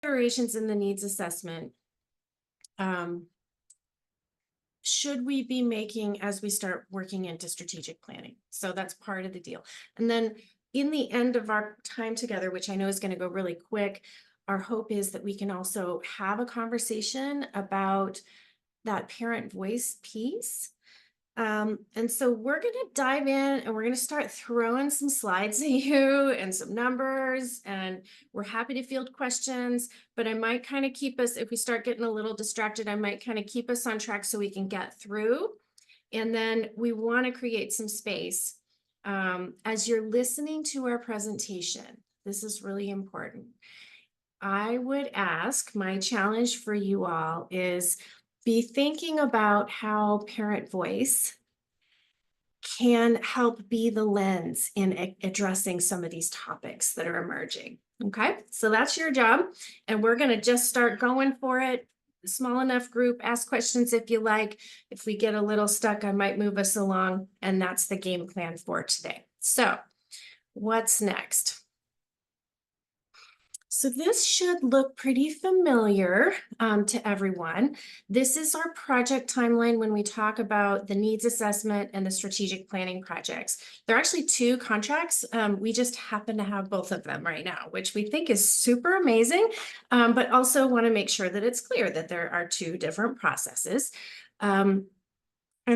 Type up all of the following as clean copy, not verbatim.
considerations in the needs assessment should we be making as we start working into strategic planning? So that's part of the deal. And then in the end of our time together, which I know is going to go really quick, our hope is that we can also have a conversation about that parent voice piece. And so we're going to dive in and we're going to start throwing some slides at you and some numbers, and we're happy to field questions, but I might kind of keep us, if we start getting a little distracted, I might kind of keep us on track so we can get through. And then we want to create some space as you're listening to our presentation. This is really important. I would ask, my challenge for you all is be thinking about how parent voice can help be the lens in addressing some of these topics that are emerging. Okay, so that's your job. And we're going to just start going for it. Small enough group, ask questions if you like. If we get a little stuck, I might move us along. And that's the game plan for today. So what's next? So this should look pretty familiar to everyone. This is our project timeline when we talk about the needs assessment and the strategic planning projects. There are actually two contracts. We just happen to have both of them right now, which we think is super amazing, but also want to make sure that it's clear that there are two different processes. And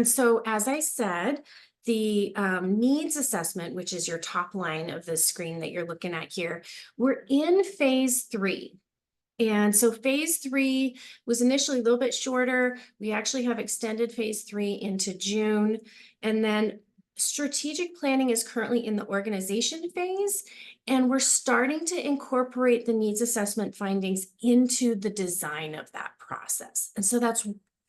so, as I said, the needs assessment, which is your top line of the screen that you're looking at here, we're in phase 3. And so phase 3 was initially a little bit shorter. We actually have extended phase 3 into June. And then strategic planning is currently in the organization phase. And we're starting to incorporate the needs assessment findings into the design of that process. And so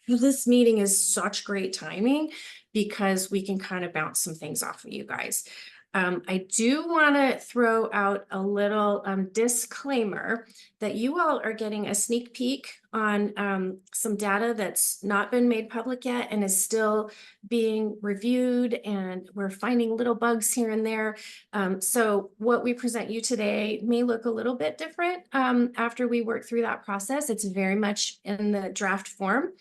this meeting is such great timing because we can kind of bounce some things off of you guys. I do want to throw out a little disclaimer that you all are getting a sneak peek on some data that's not been made public yet and is still being reviewed, and we're finding little bugs here and there. So what we present you today may look a little bit different after we work through that process. It's very much in the draft form.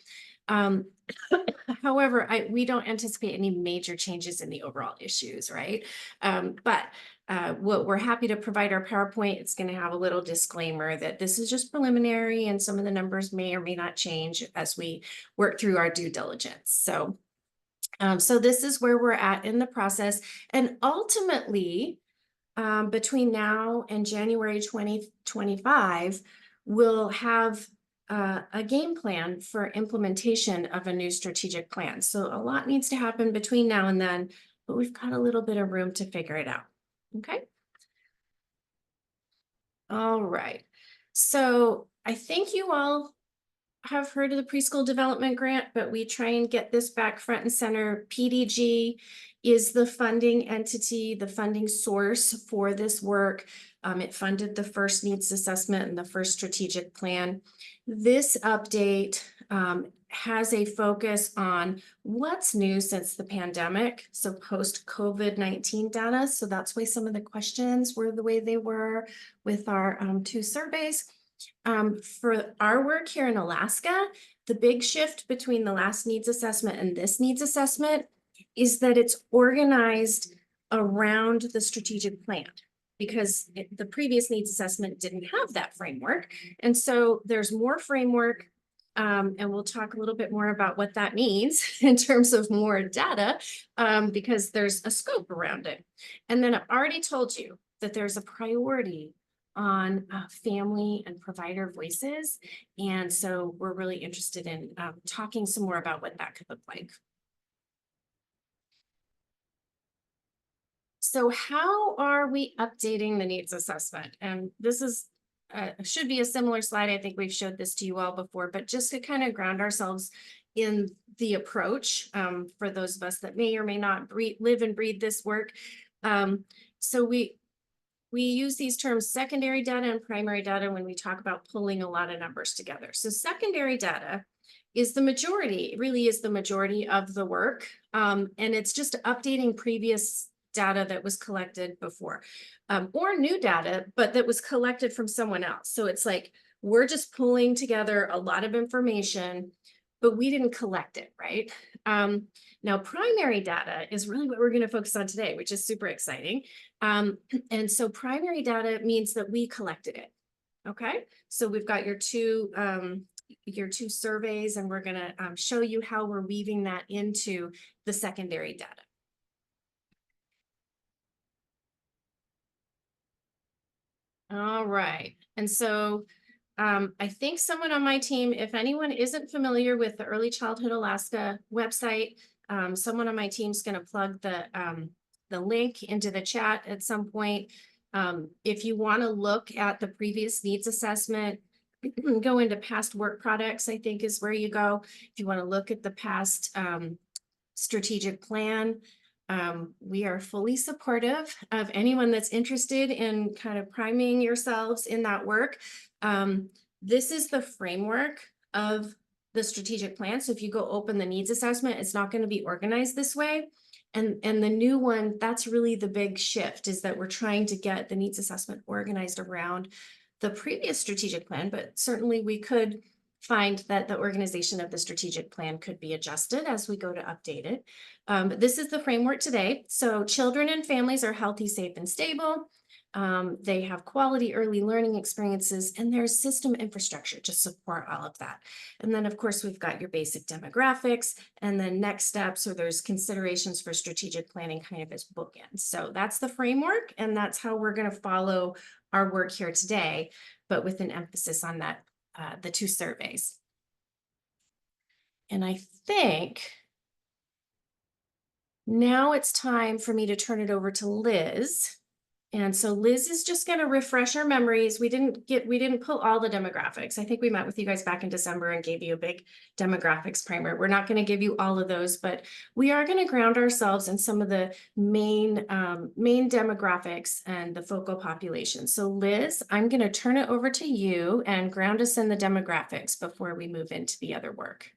However, we don't anticipate any major changes in the overall issues, right? But we're happy to provide our PowerPoint. It's going to have a little disclaimer that this is just preliminary and some of the numbers may or may not change as we work through our due diligence. So this is where we're at in the process. And ultimately, between now and January 2025, we'll have a game plan for implementation of a new strategic plan. So a lot needs to happen between now and then, but we've got a little bit of room to figure it out. Okay. All right. So I think you all have heard of the preschool development grant, but we try and get this back front and center. PDG is the funding entity, the funding source for this work. It funded the first needs assessment and the first strategic plan. This update has a focus on what's new since the pandemic, so post-COVID-19 data. So that's why some of the questions were the way they were with our 2 surveys. For our work here in Alaska, the big shift between the last needs assessment and this needs assessment is that it's organized around the strategic plan, because the previous needs assessment didn't have that framework. And so there's more framework, and we'll talk a little bit more about what that means in terms of more data, because there's a scope around it. And then I've already told you that there's a priority on family and provider voices. And so we're really interested in talking some more about what that could look like. So how are we updating the needs assessment? And this is should be a similar slide. I think we've showed this to you all before, but just to kind of ground ourselves in the approach for those of us that may or may not live and breathe this work. So we use these terms secondary data and primary data when we talk about pulling a lot of numbers together. So secondary data is the majority, it really is the majority of the work. And it's just updating previous data that was collected before, or new data, but that was collected from someone else. So it's like we're just pulling together a lot of information, but we didn't collect it, right? Now, primary data is really what we're going to focus on today, which is super exciting. And so primary data means that we collected it. Okay, so we've got your two surveys, and we're going to show you how we're weaving that into the secondary data. All right, and so I think someone on my team, if anyone isn't familiar with the Early Childhood Alaska website, someone on my team is going to plug the link into the chat at some point. If you want to look at the previous needs assessment, go into past work products, I think is where you go. If you want to look at the past strategic plan, we are fully supportive of anyone that's interested in kind of priming yourselves in that work. This is the framework of the strategic plan. So if you go open the needs assessment, it's not going to be organized this way. And the new one, that's really the big shift, is that we're trying to get the needs assessment organized around the previous strategic plan, but certainly we could find that the organization of the strategic plan could be adjusted as we go to update it. But this is the framework today. So children and families are healthy, safe, and stable. They have quality early learning experiences, and there's system infrastructure to support all of that. And then, of course, we've got your basic demographics, and then next steps, or there's considerations for strategic planning kind of as bookends. So that's the framework, and that's how we're going to follow our work here today, but with an emphasis on that, the two surveys. And I think now it's time for me to turn it over to Liz. And so Liz is just going to refresh our memories. We didn't pull all the demographics. I think we met with you guys back in December and gave you a big demographics primer. We're not going to give you all of those, but we are going to ground ourselves in some of the main demographics and the focal population. So Liz, I'm going to turn it over to you and ground us in the demographics before we move into the other work.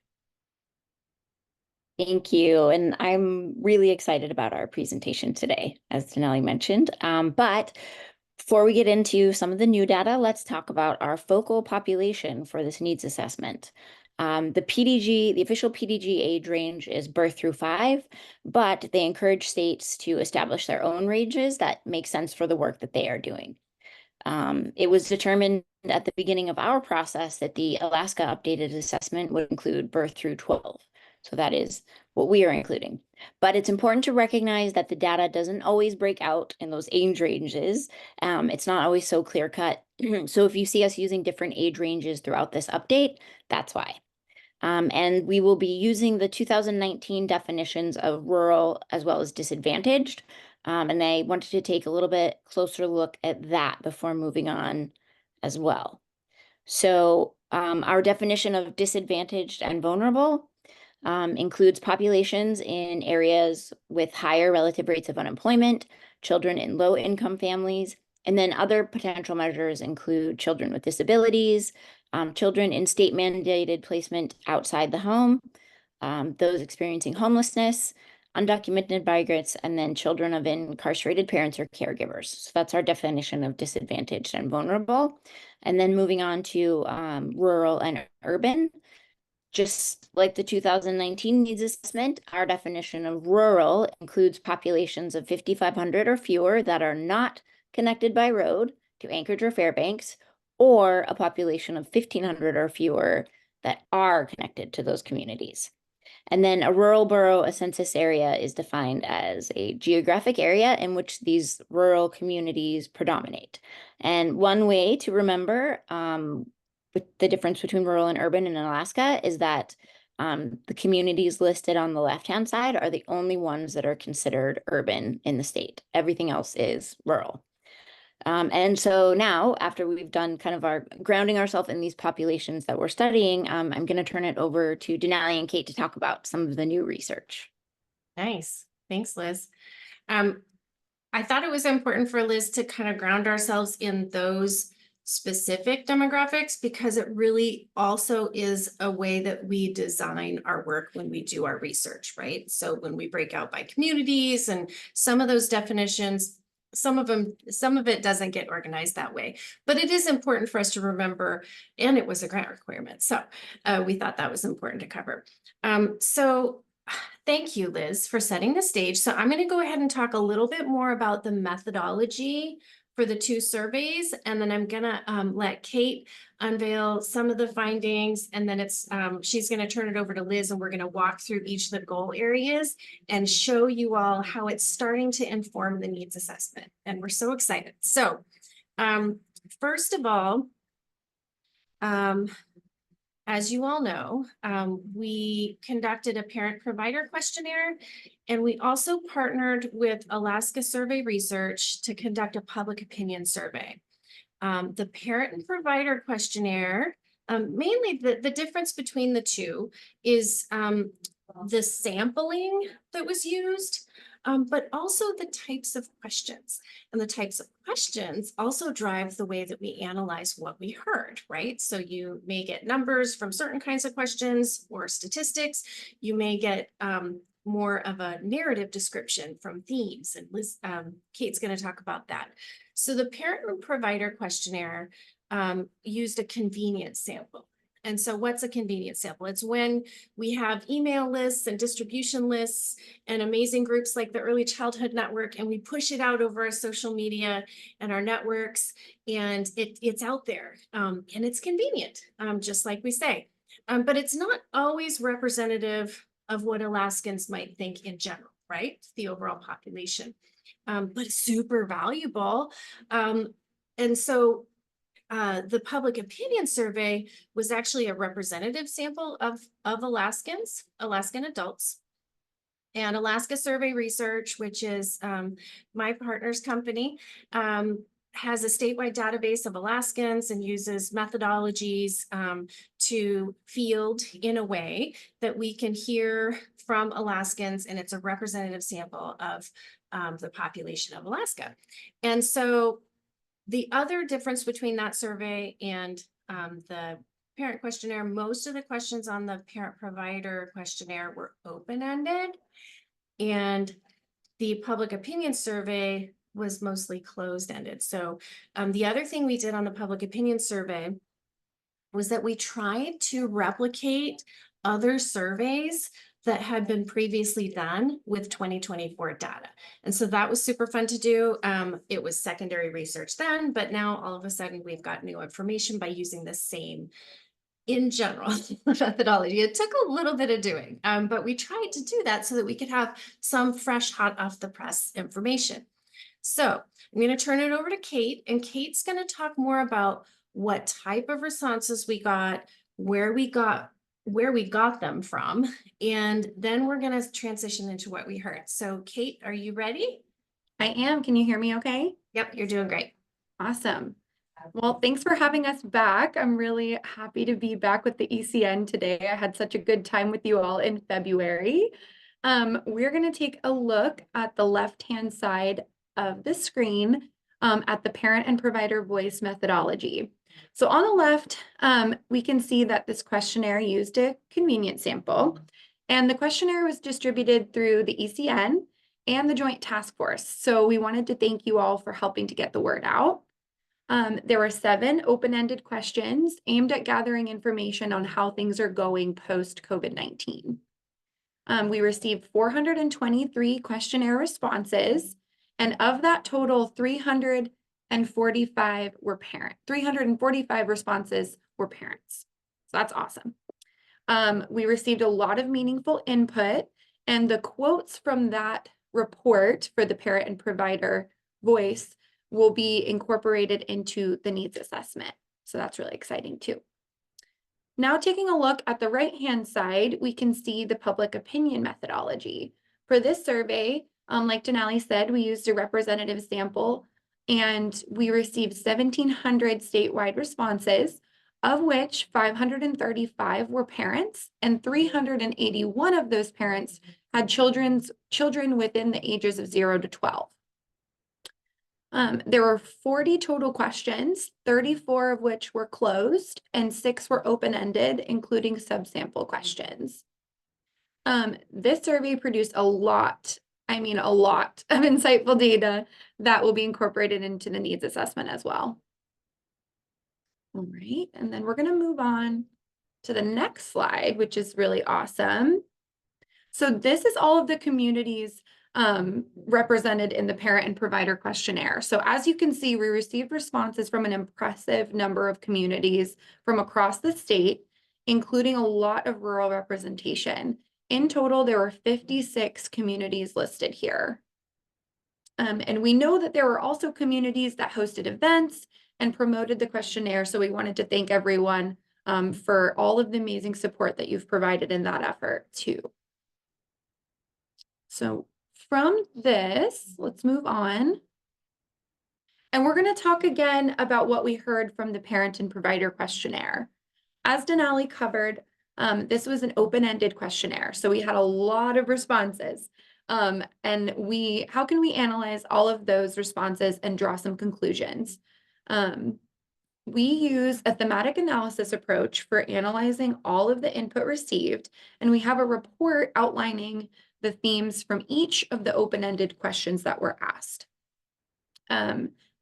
Thank you. And I'm really excited about our presentation today, as Denali mentioned. But before we get into some of the new data, let's talk about our focal population for this needs assessment. The official PDG age range is birth through 5, but they encourage states to establish their own ranges that make sense for the work that they are doing. It was determined at the beginning of our process that the Alaska updated assessment would include birth through 12. So that is what we are including. But it's important to recognize that the data doesn't always break out in those age ranges. It's not always so clear cut. So if you see us using different age ranges throughout this update, that's why. And we will be using the 2019 definitions of rural as well as disadvantaged. And I wanted to take a little bit closer look at that before moving on as well. So our definition of disadvantaged and vulnerable includes populations in areas with higher relative rates of unemployment, children in low-income families, and then other potential measures include children with disabilities, children in state-mandated placement outside the home, those experiencing homelessness, undocumented migrants, and then children of incarcerated parents or caregivers. So that's our definition of disadvantaged and vulnerable. And then moving on to rural and urban. Just like the 2019 needs assessment, our definition of rural includes populations of 5,500 or fewer that are not connected by road to Anchorage or Fairbanks, or a population of 1,500 or fewer that are connected to those communities. And then a rural borough, a census area, is defined as a geographic area in which these rural communities predominate. And one way to remember the difference between rural and urban in Alaska is that the communities listed on the left-hand side are the only ones that are considered urban in the state. Everything else is rural. And so now, after we've done kind of our grounding ourselves in these populations that we're studying, I'm going to turn it over to Denali and Kate to talk about some of the new research. Nice. Thanks, Liz. I thought it was important for Liz to kind of ground ourselves in those specific demographics, because it really also is a way that we design our work when we do our research, right? So when we break out by communities and some of those definitions, some of it doesn't get organized that way, but it is important for us to remember, and it was a grant requirement. So we thought that was important to cover. So thank you, Liz, for setting the stage. So I'm going to go ahead and talk a little bit more about the methodology for the two surveys, and then I'm gonna let Kate unveil some of the findings, and then she's gonna turn it over to Liz, and we're gonna walk through each of the goal areas and show you all how it's starting to inform the needs assessment, and we're so excited. So first of all, as you all know, we conducted a parent-provider questionnaire, and we also partnered with Alaska Survey Research to conduct a public opinion survey. The parent and provider questionnaire, mainly the difference between the two is the sampling that was used, but also the types of questions. And the types of questions also drive the way that we analyze what we heard, right? So you may get numbers from certain kinds of questions or statistics. You may get more of a narrative description from themes, and Liz, Kate's going to talk about that. So the parent and provider questionnaire used a convenience sample. And so what's a convenience sample? It's when we have email lists and distribution lists and amazing groups like the Early Childhood Network, and we push it out over our social media and our networks, and it's out there, and it's convenient, just like we say. But it's not always representative of what Alaskans might think in general, right? The overall population, but super valuable. And so the public opinion survey was actually a representative sample of Alaskan adults. And Alaska Survey Research, which is my partner's company, has a statewide database of Alaskans and uses methodologies to field in a way that we can hear from Alaskans, and it's a representative sample of the population of Alaska. And so the other difference between that survey and the parent questionnaire, most of the questions on the parent provider questionnaire were open-ended, and the public opinion survey was mostly closed-ended. So the other thing we did on the public opinion survey was that we tried to replicate other surveys that had been previously done with 2024 data. And so that was super fun to do. It was secondary research then, but now all of a sudden we've got new information by using the same, in general, methodology. It took a little bit of doing, but we tried to do that so that we could have some fresh, hot off the press information. So I'm going to turn it over to Kate, and Kate's going to talk more about what type of responses we got, where we got them from, and then we're going to transition into what we heard. So Kate, are you ready? I am. Can you hear me okay? Yep, you're doing great. Awesome. Well, thanks for having us back. I'm really happy to be back with the ECN today. I had such a good time with you all in February. We're going to take a look at the left-hand side of the screen at the parent and provider voice methodology. So on the left, we can see that this questionnaire used a convenience sample, and the questionnaire was distributed through the ECN and the Joint Task Force. So we wanted to thank you all for helping to get the word out. There were 7 open-ended questions aimed at gathering information on how things are going post-COVID-19. We received 423 questionnaire responses, and of that total, 345 were parent. 345 responses were parents. So that's awesome. We received a lot of meaningful input, and the quotes from that report for the parent and provider voice will be incorporated into the needs assessment. So that's really exciting too. Now taking a look at the right-hand side, we can see the public opinion methodology. For this survey, like Denali said, we used a representative sample, and we received 1,700 statewide responses, of which 535 were parents, and 381 of those parents had children within the ages of 0 to 12. There were 40 total questions, 34 of which were closed, and 6 were open-ended, including subsample questions. This survey produced a lot I mean, a lot of insightful data that will be incorporated into the needs assessment as well. All right, and then we're going to move on to the next slide, which is really awesome. So this is all of the communities represented in the parent and provider questionnaire. So as you can see, we received responses from an impressive number of communities from across the state, including a lot of rural representation. In total, there were 56 communities listed here. And we know that there were also communities that hosted events and promoted the questionnaire. So we wanted to thank everyone for all of the amazing support that you've provided in that effort too. So from this, let's move on. And we're going to talk again about what we heard from the parent and provider questionnaire. As Denali covered, this was an open-ended questionnaire. So we had a lot of responses. And how can we analyze all of those responses and draw some conclusions? We use a thematic analysis approach for analyzing all of the input received, and we have a report outlining the themes from each of the open-ended questions that were asked.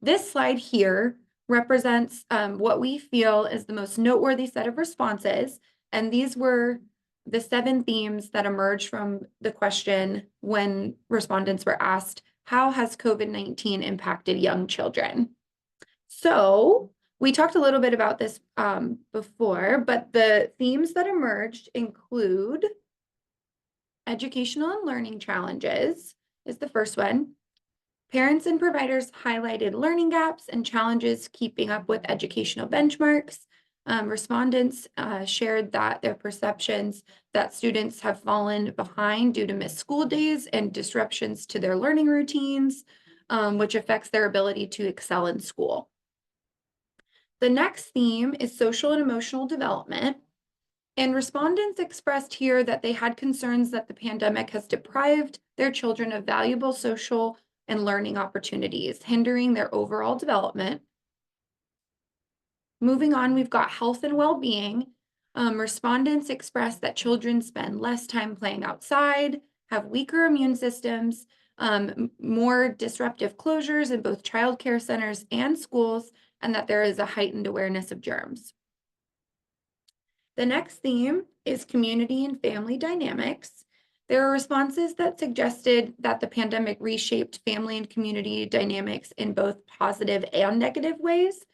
This slide here represents what we feel is the most noteworthy set of responses, and these were the 7 themes that emerged from the question when respondents were asked, how has COVID-19 impacted young children? So we talked a little bit about this before, but the themes that emerged include educational and learning challenges is the first one. Parents and providers highlighted learning gaps and challenges keeping up with educational benchmarks. Respondents shared that their perceptions that students have fallen behind due to missed school days and disruptions to their learning routines, which affects their ability to excel in school. The next theme is social and emotional development. And respondents expressed here that they had concerns that the pandemic has deprived their children of valuable social and learning opportunities, hindering their overall development. Moving on, we've got health and well-being. Respondents expressed that children spend less time playing outside, have weaker immune systems, more disruptive closures in both childcare centers and schools, and that there is a heightened awareness of germs. The next theme is community and family dynamics. There are responses that suggested that the pandemic reshaped family and community dynamics in both positive and negative ways.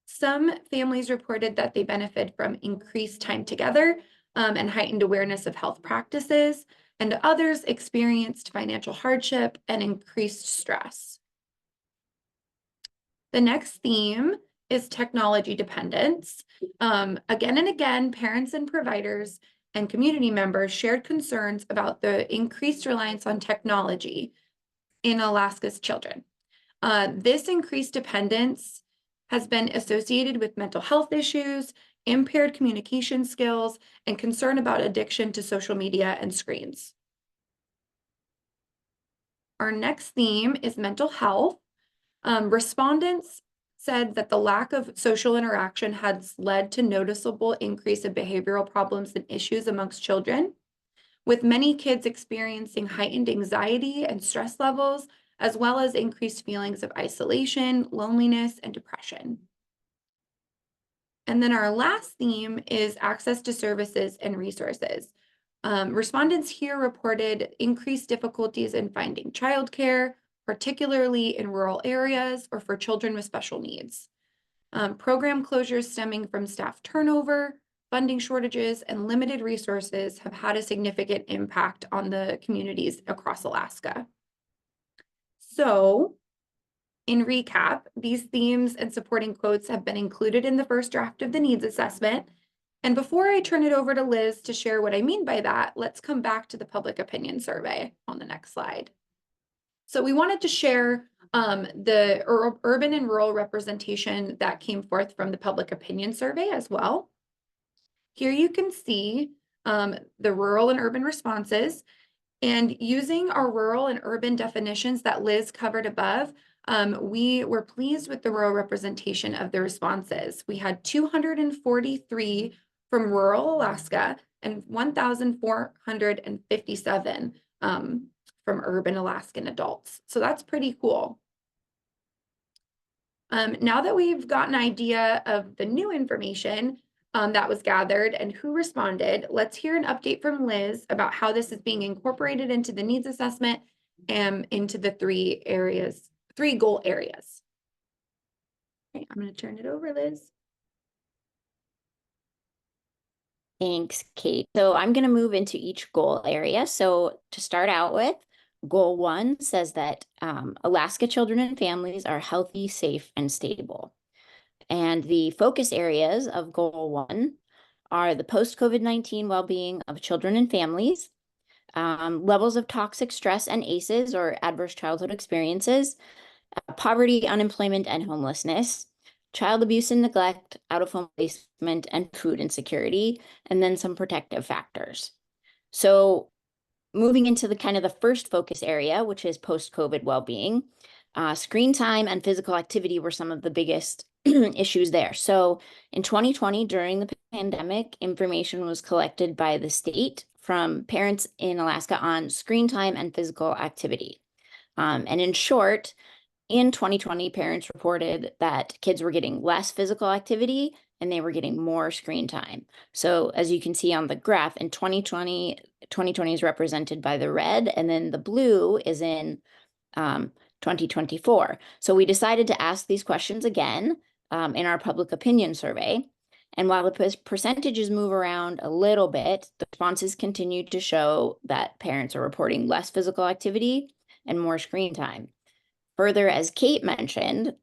Some families reported that they benefited from increased time together and heightened awareness of health practices, and others experienced financial hardship and increased stress. The next theme is technology dependence. Again and again, parents and providers and community members shared concerns about the increased reliance on technology in Alaska's children. This increased dependence has been associated with mental health issues, impaired communication skills, and concern about addiction to social media and screens. Our next theme is mental health. Respondents said that the lack of social interaction has led to noticeable increase in behavioral problems and issues amongst children, with many kids experiencing heightened anxiety and stress levels, as well as increased feelings of isolation, loneliness, and depression. And then our last theme is access to services and resources. Respondents here reported increased difficulties in finding childcare, particularly in rural areas or for children with special needs. Program closures stemming from staff turnover, funding shortages, and limited resources have had a significant impact on the communities across Alaska. So, in recap, these themes and supporting quotes have been included in the first draft of the needs assessment. And before I turn it over to Liz to share what I mean by that, let's come back to the public opinion survey on the next slide. So we wanted to share the urban and rural representation that came forth from the public opinion survey as well. Here you can see the rural and urban responses, and using our rural and urban definitions that Liz covered above, we were pleased with the rural representation of the responses. We had 243 from rural Alaska and 1,457 from urban Alaskan adults. So that's pretty cool. Now that we've got an idea of the new information that was gathered and who responded, let's hear an update from Liz about how this is being incorporated into the needs assessment and into the three goal areas. Okay, I'm going to turn it over, Liz. Thanks, Kate. So I'm going to move into each goal area. So to start out with, goal 1 says that Alaska children and families are healthy, safe, and stable. And the focus areas of goal 1 are the post-COVID-19 well-being of children and families, levels of toxic stress and ACEs or adverse childhood experiences, poverty, unemployment, and homelessness, child abuse and neglect, out-of-home placement, and food insecurity, and then some protective factors. So moving into the kind of the first focus area, which is post-COVID well-being, screen time and physical activity were some of the biggest issues there. So in 2020, during the pandemic, information was collected by the state from parents in Alaska on screen time and physical activity. And in short, in 2020, parents reported that kids were getting less physical activity and they were getting more screen time. So as you can see on the graph, in 2020 is represented by the red, and then the blue is in 2024. So we decided to ask these questions again in our public opinion survey. And while the percentages move around a little bit, the responses continue to show that parents are reporting less physical activity and more screen time. Further, as Kate mentioned,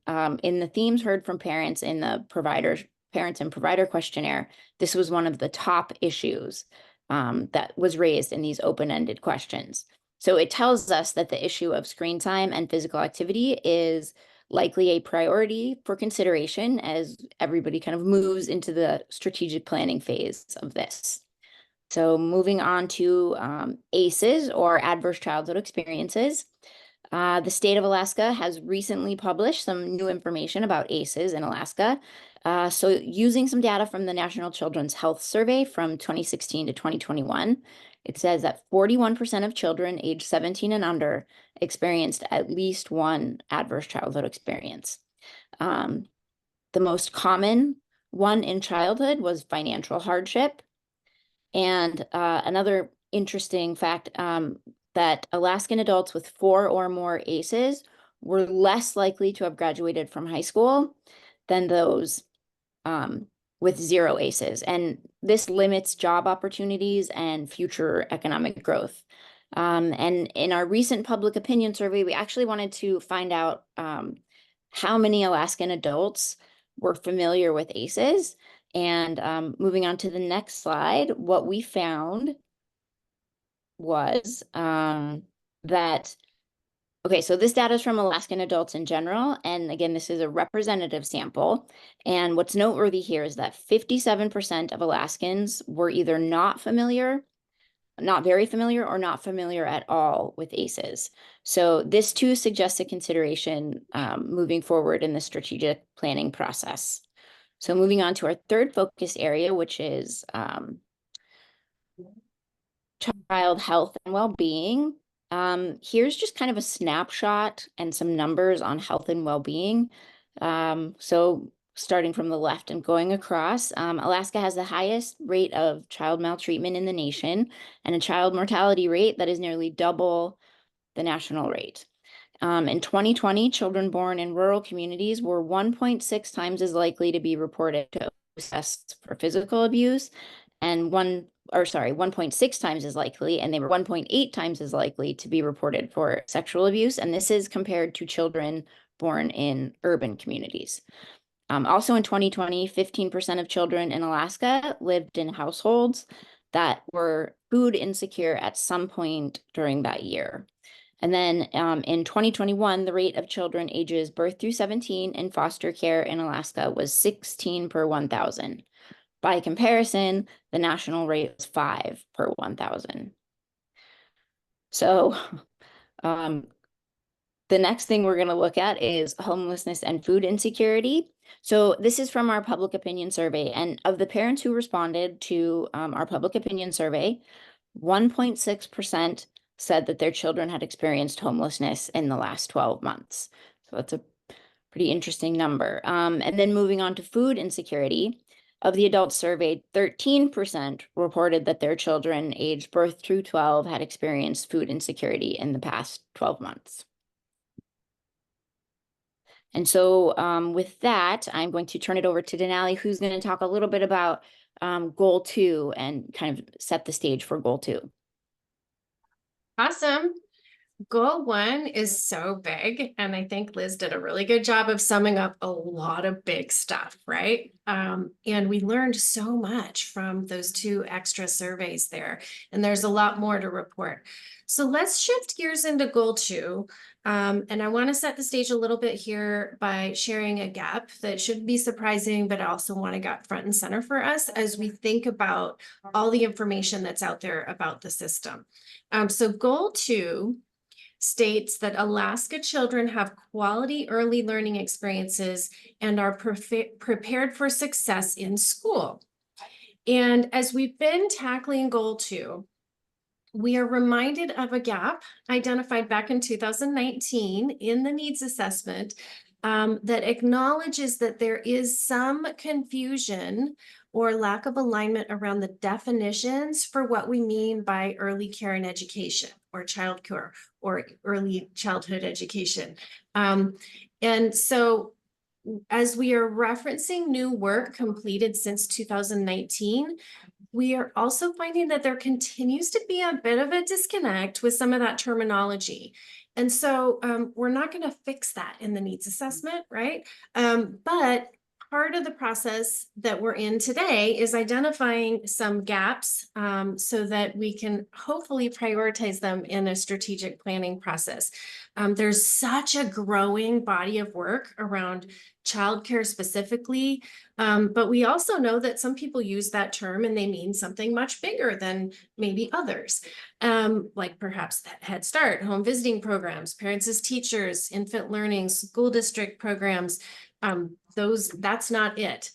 in the themes heard from parents in the parents and provider questionnaire, this was one of the top issues that was raised in these open-ended questions. So it tells us that the issue of screen time and physical activity is likely a priority for consideration as everybody kind of moves into the strategic planning phase of this. So moving on to ACEs, or adverse childhood experiences. The state of Alaska has recently published some new information about ACEs in Alaska. So using some data from the National Children's Health Survey from 2016 to 2021, it says that 41% of children aged 17 and under experienced at least one adverse childhood experience. The most common one in childhood was financial hardship. And another interesting fact, that Alaskan adults with 4 or more ACEs were less likely to have graduated from high school than those with 0 ACEs. And this limits job opportunities and future economic growth. And in our recent public opinion survey, we actually wanted to find out how many Alaskan adults were familiar with ACEs. And moving on to the next slide, what we found was that, okay, so this data is from Alaskan adults in general. And again, this is a representative sample. And what's noteworthy here is that 57% of Alaskans were either not familiar, not very familiar, or not familiar at all with ACEs. So this too suggests a consideration moving forward in the strategic planning process. So moving on to our third focus area, which is child health and well-being. Here's just kind of a snapshot and some numbers on health and well-being. So starting from the left and going across, Alaska has the highest rate of child maltreatment in the nation and a child mortality rate that is nearly double the national rate. In 2020, children born in rural communities were 1.6 times as likely to be reported to OSS for physical abuse, and 1.6 times as likely, and they were 1.8 times as likely to be reported for sexual abuse. And this is compared to children born in urban communities. Also in 2020, 15% of children in Alaska lived in households that were food insecure at some point during that year. And then in 2021, the rate of children ages birth through 17 in foster care in Alaska was 16 per 1,000. By comparison, the national rate was 5 per 1,000. So the next thing we're going to look at is homelessness and food insecurity. So this is from our public opinion survey. And of the parents who responded to our public opinion survey, 1.6% said that their children had experienced homelessness in the last 12 months. So that's a pretty interesting number. And then moving on to food insecurity, of the adults surveyed, 13% reported that their children aged birth through 12 had experienced food insecurity in the past 12 months. And so with that, I'm going to turn it over to Denali, who's going to talk a little bit about goal 2 and kind of set the stage for goal 2. Awesome. Goal 1 is so big, and I think Liz did a really good job of summing up a lot of big stuff, right? And we learned so much from those 2 extra surveys there, and there's a lot more to report. So let's shift gears into goal 2. And I want to set the stage a little bit here by sharing a gap that shouldn't be surprising, but I also want to get front and center for us as we think about all the information that's out there about the system. So goal 2 states that Alaska children have quality early learning experiences and are prepared for success in school. And as we've been tackling goal 2, we are reminded of a gap identified back in 2019 in the needs assessment that acknowledges that there is some confusion or lack of alignment around the definitions for what we mean by early care and education, or child care, or early childhood education. And so as we are referencing new work completed since 2019, we are also finding that there continues to be a bit of a disconnect with some of that terminology. And so we're not going to fix that in the needs assessment, right? But part of the process that we're in today is identifying some gaps so that we can hopefully prioritize them in a strategic planning process. There's such a growing body of work around childcare specifically, but we also know that some people use that term and they mean something much bigger than maybe others, like perhaps Head Start, home visiting programs, parents as teachers, infant learning, school district programs. That's not it.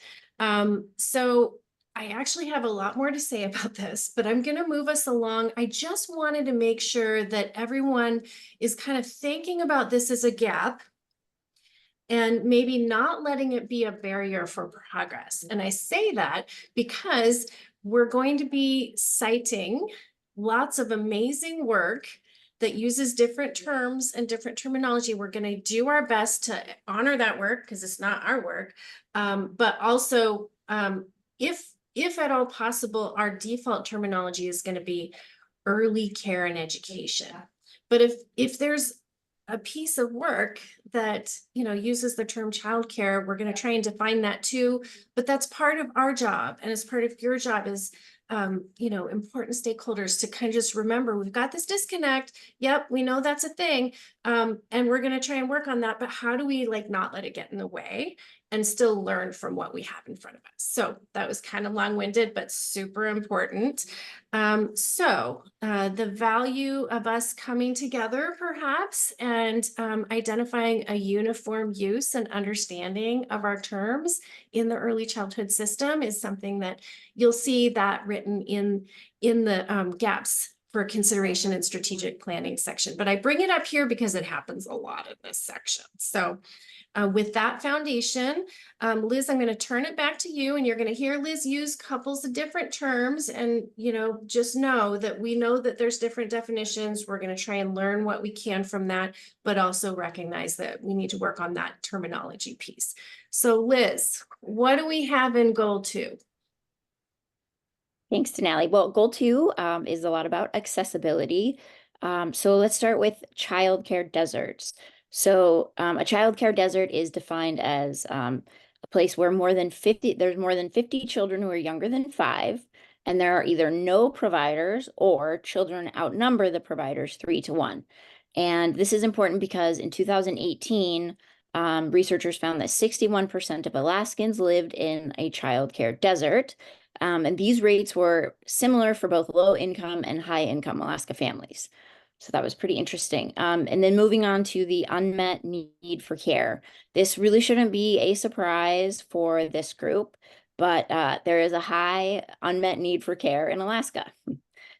So I actually have a lot more to say about this, but I'm going to move us along. I just wanted to make sure that everyone is kind of thinking about this as a gap and maybe not letting it be a barrier for progress. And I say that because we're going to be citing lots of amazing work that uses different terms and different terminology. We're going to do our best to honor that work because it's not our work. But also, if at all possible, our default terminology is going to be early care and education. But if there's a piece of work that uses the term childcare, we're going to try and define that too. But that's part of our job, and as part of your job is important stakeholders to kind of just remember we've got this disconnect. Yep, we know that's a thing, and we're going to try and work on that. But how do we not let it get in the way and still learn from what we have in front of us? So that was kind of long-winded, but super important. The value of us coming together perhaps and identifying a uniform use and understanding of our terms in the early childhood system is something that you'll see that written in the gaps for consideration and strategic planning section. But I bring it up here because it happens a lot in this section. So with that foundation, Liz, I'm going to turn it back to you, and you're going to hear Liz use couples of different terms, and just know that we know that there's different definitions. We're going to try and learn what we can from that, but also recognize that we need to work on that terminology piece. So Liz, what do we have in goal 2? Thanks, Denali. Well, goal 2 is a lot about accessibility. So let's start with childcare deserts. So a childcare desert is defined as a place where there's more than 50 children who are younger than 5, and there are either no providers or children outnumber the providers 3 to 1. And this is important because in 2018, researchers found that 61% of Alaskans lived in a childcare desert. And these rates were similar for both low income and high income Alaska families. So that was pretty interesting. And then moving on to the unmet need for care. This really shouldn't be a surprise for this group, but there is a high unmet need for care in Alaska.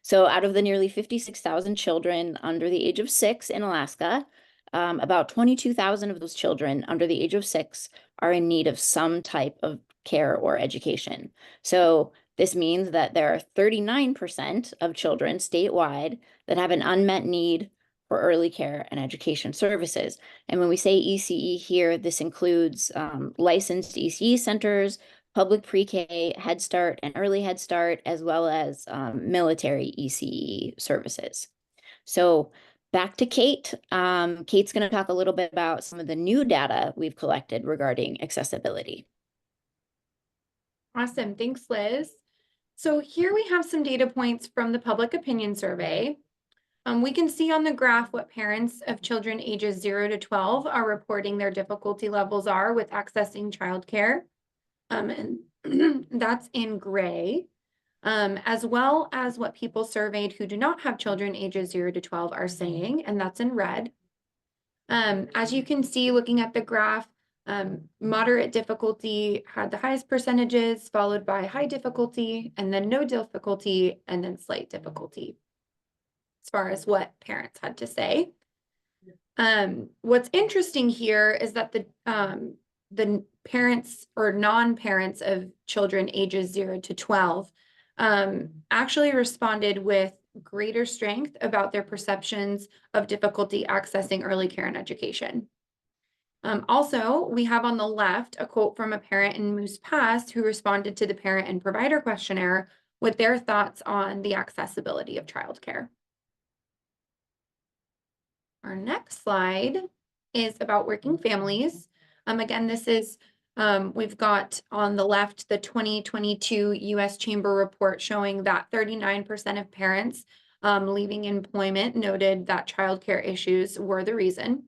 So out of the nearly 56,000 children under the age of 6 in Alaska, about 22,000 of those children under the age of 6 are in need of some type of care or education. So this means that there are 39% of children statewide that have an unmet need for early care and education services. And when we say ECE here, this includes licensed ECE centers, public pre-K, Head Start, and early Head Start, as well as military ECE services. So back to Kate. Kate's going to talk a little bit about some of the new data we've collected regarding accessibility. Awesome. Thanks, Liz. So here we have some data points from the public opinion survey. We can see on the graph what parents of children ages 0 to 12 are reporting their difficulty levels are with accessing childcare. And that's in gray, as well as what people surveyed who do not have children ages 0 to 12 are saying, and that's in red. As you can see, looking at the graph, moderate difficulty had the highest percentages, followed by high difficulty, and then no difficulty, and then slight difficulty, as far as what parents had to say. What's interesting here is that the parents or non-parents of children ages 0 to 12 actually responded with greater strength about their perceptions of difficulty accessing early care and education. Also, we have on the left a quote from a parent in Moose Pass who responded to the parent and provider questionnaire with their thoughts on the accessibility of childcare. Our next slide is about working families. Again, this is, we've got on the left the 2022 U.S. Chamber report showing that 39% of parents leaving employment noted that childcare issues were the reason.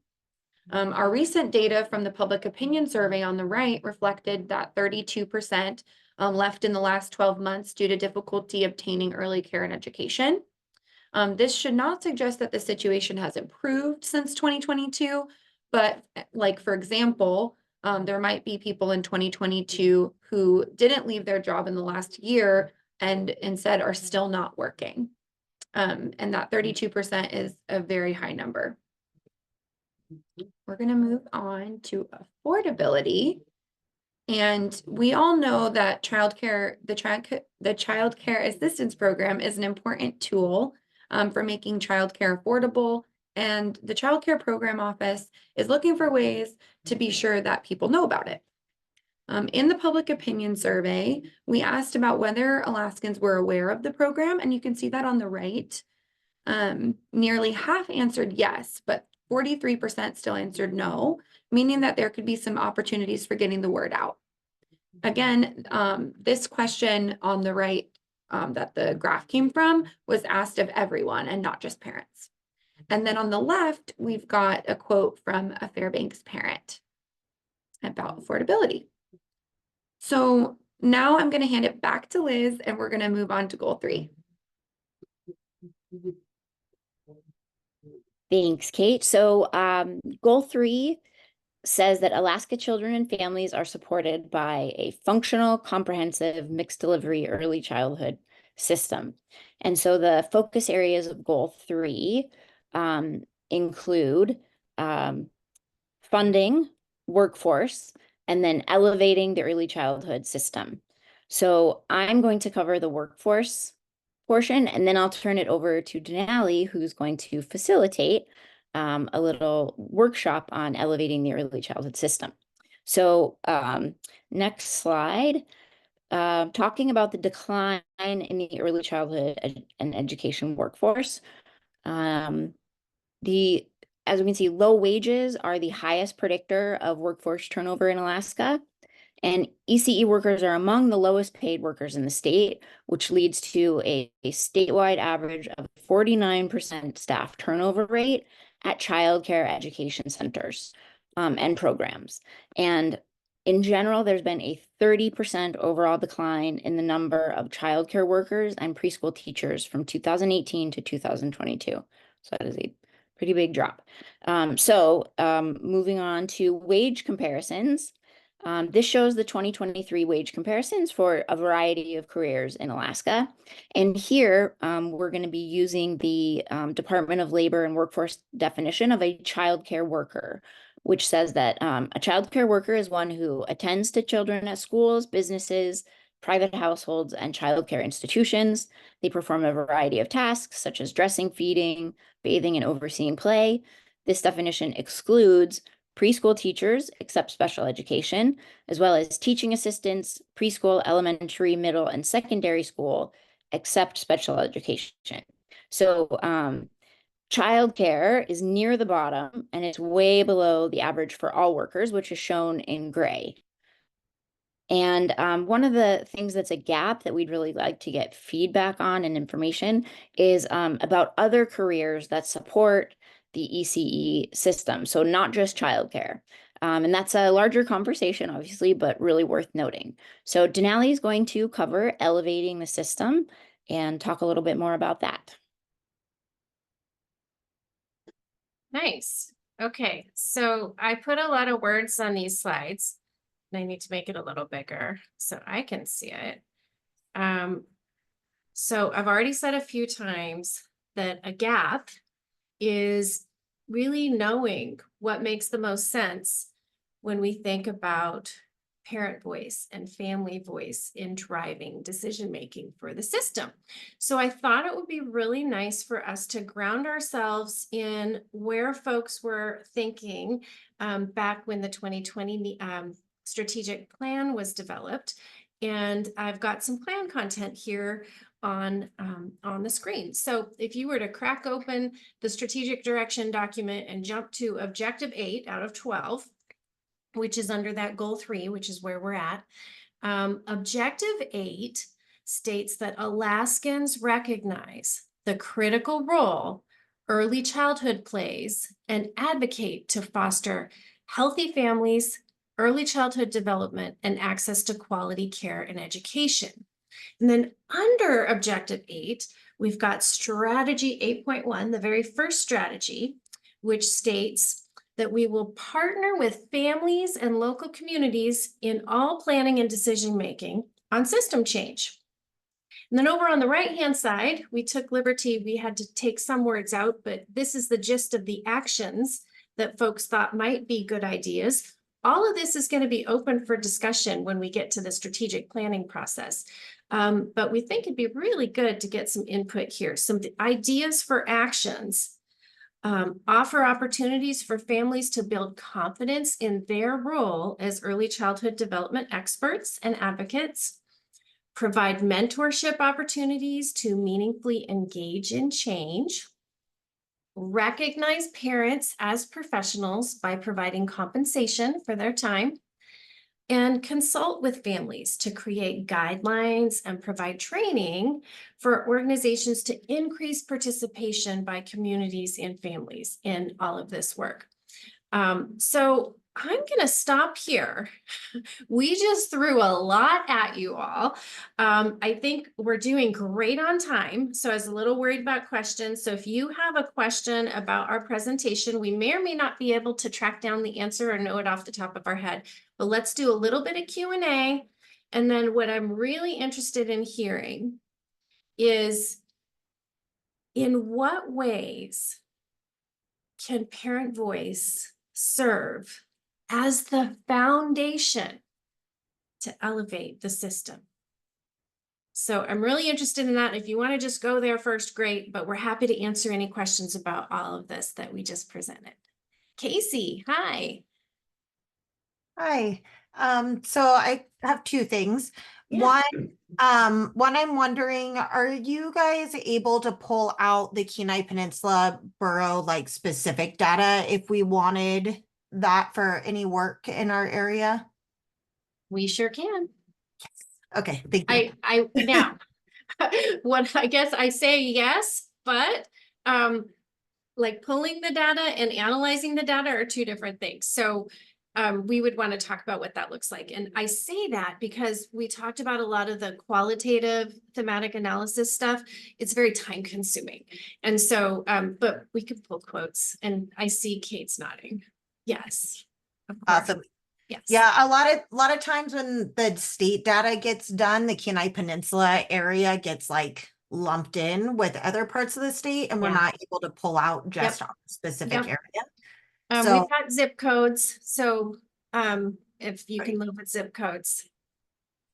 Our recent data from the public opinion survey on the right reflected that 32% left in the last 12 months due to difficulty obtaining early care and education. This should not suggest that the situation has improved since 2022, but like, for example, there might be people in 2022 who didn't leave their job in the last year and instead are still not working. And that 32% is a very high number. We're going to move on to affordability. And we all know that childcare, the childcare assistance program is an important tool for making childcare affordable. And the childcare program office is looking for ways to be sure that people know about it. In the public opinion survey, we asked about whether Alaskans were aware of the program, and you can see that on the right. Nearly half answered yes, but 43% still answered no, meaning that there could be some opportunities for getting the word out. Again, this question on the right that the graph came from was asked of everyone and not just parents. And then on the left, we've got a quote from a Fairbanks parent about affordability. So now I'm going to hand it back to Liz and we're going to move on to goal 3. Thanks, Kate. So goal 3 says that Alaska children and families are supported by a functional, comprehensive, mixed delivery early childhood system. And so the focus areas of goal 3 include funding, workforce, and then elevating the early childhood system. So I'm going to cover the workforce portion, and then I'll turn it over to Denali, who's going to facilitate a little workshop on elevating the early childhood system. So next slide, talking about the decline in the early childhood and education workforce. As we can see, low wages are the highest predictor of workforce turnover in Alaska. And ECE workers are among the lowest paid workers in the state, which leads to a statewide average of 49% staff turnover rate at childcare education centers and programs. And in general, there's been a 30% overall decline in the number of childcare workers and preschool teachers from 2018 to 2022. So that is a pretty big drop. Moving on to wage comparisons. This shows the 2023 wage comparisons for a variety of careers in Alaska. And here we're going to be using the Department of Labor and Workforce definition of a childcare worker, which says that a childcare worker is one who attends to children at schools, businesses, private households, and childcare institutions. They perform a variety of tasks such as dressing, feeding, bathing, and overseeing play. This definition excludes preschool teachers, except special education, as well as teaching assistants, preschool, elementary, middle, and secondary school, except special education. So childcare is near the bottom and it's way below the average for all workers, which is shown in gray. And one of the things that's a gap that we'd really like to get feedback on and information is about other careers that support the ECE system. So not just childcare. And that's a larger conversation, obviously, but really worth noting. So Denali is going to cover elevating the system and talk a little bit more about that. Nice. Okay, so I put a lot of words on these slides. And I need to make it a little bigger so I can see it. So I've already said a few times that a gap is really knowing what makes the most sense when we think about parent voice and family voice in driving decision-making for the system. So I thought it would be really nice for us to ground ourselves in where folks were thinking back when the 2020 strategic plan was developed. And I've got some plan content here on the screen. So if you were to crack open the strategic direction document and jump to objective 8 out of 12, which is under that goal 3, which is where we're at. Objective 8 states that Alaskans recognize the critical role early childhood plays and advocate to foster healthy families, early childhood development, and access to quality care and education. And then under Objective 8, we've got Strategy 8.1, the very first strategy, which states that we will partner with families and local communities in all planning and decision-making on system change. And then over on the right-hand side, we took liberty, we had to take some words out, but this is the gist of the actions that folks thought might be good ideas. All of this is going to be open for discussion when we get to the strategic planning process. But we think it'd be really good to get some input here, some ideas for actions. Offer opportunities for families to build confidence in their role as early childhood development experts and advocates, provide mentorship opportunities to meaningfully engage in change, recognize parents as professionals by providing compensation for their time, and consult with families to create guidelines and provide training for organizations to increase participation by communities and families in all of this work. So I'm going to stop here. We just threw a lot at you all. I think we're doing great on time. So I was a little worried about questions. So if you have a question about our presentation, we may or may not be able to track down the answer or know it off the top of our head. But let's do a little bit of Q&A. And then what I'm really interested in hearing is, in what ways can parent voice serve as the foundation to elevate the system? So I'm really interested in that. If you want to just go there first, great, but we're happy to answer any questions about all of this that we just presented. Casey, hi. Hi. So I have two things. Yeah. One I'm wondering, are you guys able to pull out the Kenai Peninsula Borough like specific data if we wanted that for any work in our area? We sure can. Okay, thank you. Now, what I guess I say yes, but like pulling the data and analyzing the data are two different things. So we would want to talk about what that looks like. And I say that because we talked about a lot of the qualitative thematic analysis stuff. It's very time consuming. And so, but we could pull quotes, and I see Kate's nodding. Yes. Of course. Awesome. Yes. Yeah, a lot of times when the state data gets done, the Kenai Peninsula area gets like lumped in with other parts of the state, and we're Yeah. not able to pull out just Yep. our specific Yep. area. We've So got zip codes, so if you can Right. live with zip codes.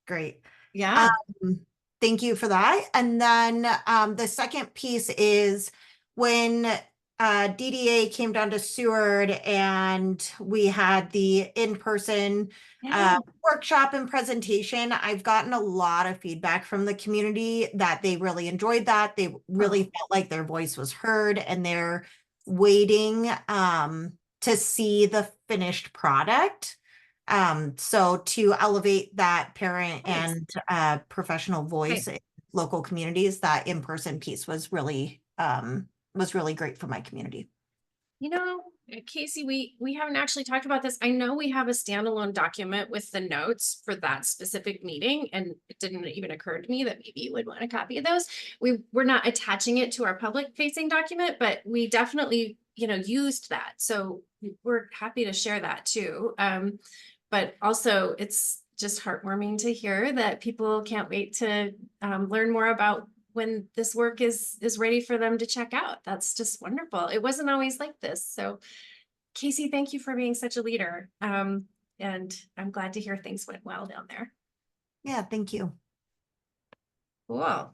great. Yeah. Thank you for that. And then the second piece is when DDA came down to Seward and we had the in-person Yeah. workshop and presentation. I've gotten a lot of feedback from the community that they really enjoyed that. They really felt like their voice was heard, and they're waiting to see the finished product. So to elevate that parent Nice. and professional voice in local communities, that in-person piece was really great for my community. You know, Casey, we haven't actually talked about this. I know we have a standalone document with the notes for that specific meeting, and it didn't even occur to me that maybe you would want a copy of those. We're not attaching it to our public facing document, but we definitely, used that. So we're happy to share that too. But also it's just heartwarming to hear that people can't wait to learn more about when this work is ready for them to check out. That's just wonderful. It wasn't always like this. So Casey, thank you for being such a leader. And I'm glad to hear things went well down there. Yeah, thank you. Cool.